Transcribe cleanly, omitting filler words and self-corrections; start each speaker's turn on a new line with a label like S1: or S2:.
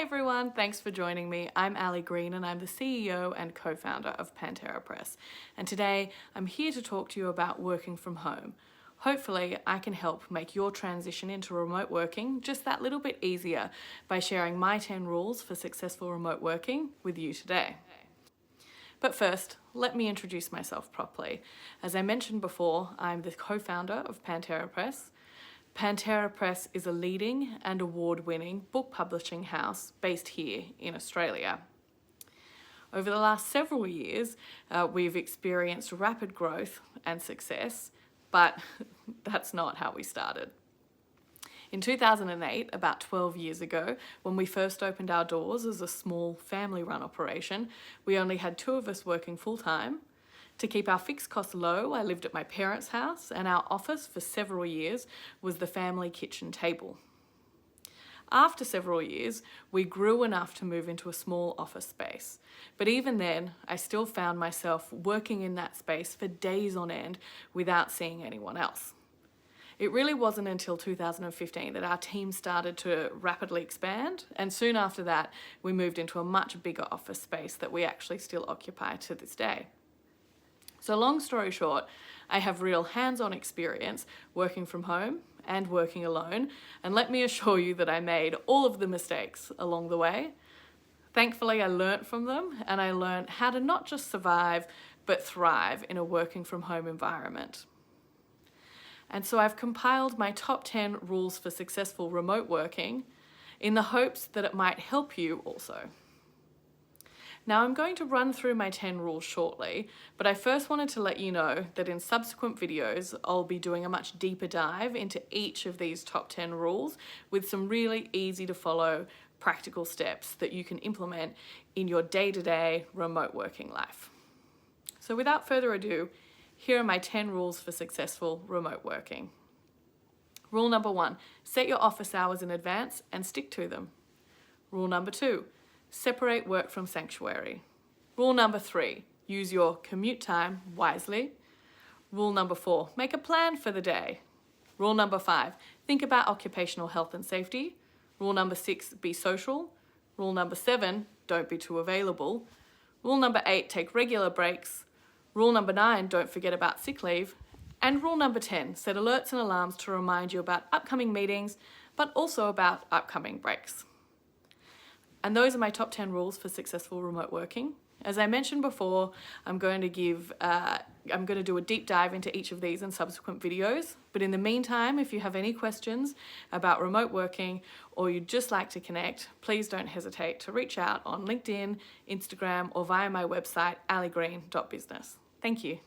S1: Hi everyone, thanks for joining me. I'm Ali Green and I'm the CEO and co-founder of Pantera Press. And today I'm here to talk to you about working from home. Hopefully I can help make your transition into remote working just that little bit easier by sharing my 10 rules for successful remote working with you today. But first, let me introduce myself properly. As I mentioned before, I'm the co-founder of Pantera Press. Pantera Press is a leading and award-winning book publishing house based here in Australia. Over the last several years, we've experienced rapid growth and success, but that's not how we started. In 2008, about 12 years ago, when we first opened our doors as a small family-run operation, we only had 2 of us working full-time. To keep our fixed costs low, I lived at my parents' house, and our office for several years was the family kitchen table. After several years, we grew enough to move into a small office space. But even then, I still found myself working in that space for days on end without seeing anyone else. It really wasn't until 2015 that our team started to rapidly expand, and soon after that, we moved into a much bigger office space that we actually still occupy to this day. So long story short, I have real hands-on experience working from home and working alone, and let me assure you that I made all of the mistakes along the way. Thankfully, I learnt from them, and I learned how to not just survive, but thrive in a working from home environment. And so I've compiled my top 10 rules for successful remote working in the hopes that it might help you also. Now I'm going to run through my 10 rules shortly, but I first wanted to let you know that in subsequent videos, I'll be doing a much deeper dive into each of these top 10 rules with some really easy to follow practical steps that you can implement in your day-to-day remote working life. So without further ado, here are my 10 rules for successful remote working. Rule number 1, set your office hours in advance and stick to them. Rule number 2, separate work from sanctuary. Rule number 3, use your commute time wisely. Rule number 4, make a plan for the day. Rule number 5, think about occupational health and safety. Rule number 6, be social. Rule number 7, don't be too available. Rule number 8, take regular breaks. Rule number 9, don't forget about sick leave. And rule number 10, set alerts and alarms to remind you about upcoming meetings, but also about upcoming breaks. And those are my top 10 rules for successful remote working. As I mentioned before, I'm going to do a deep dive into each of these in subsequent videos. But in the meantime, if you have any questions about remote working or you'd just like to connect, please don't hesitate to reach out on LinkedIn, Instagram, or via my website, aligreen.business. Thank you.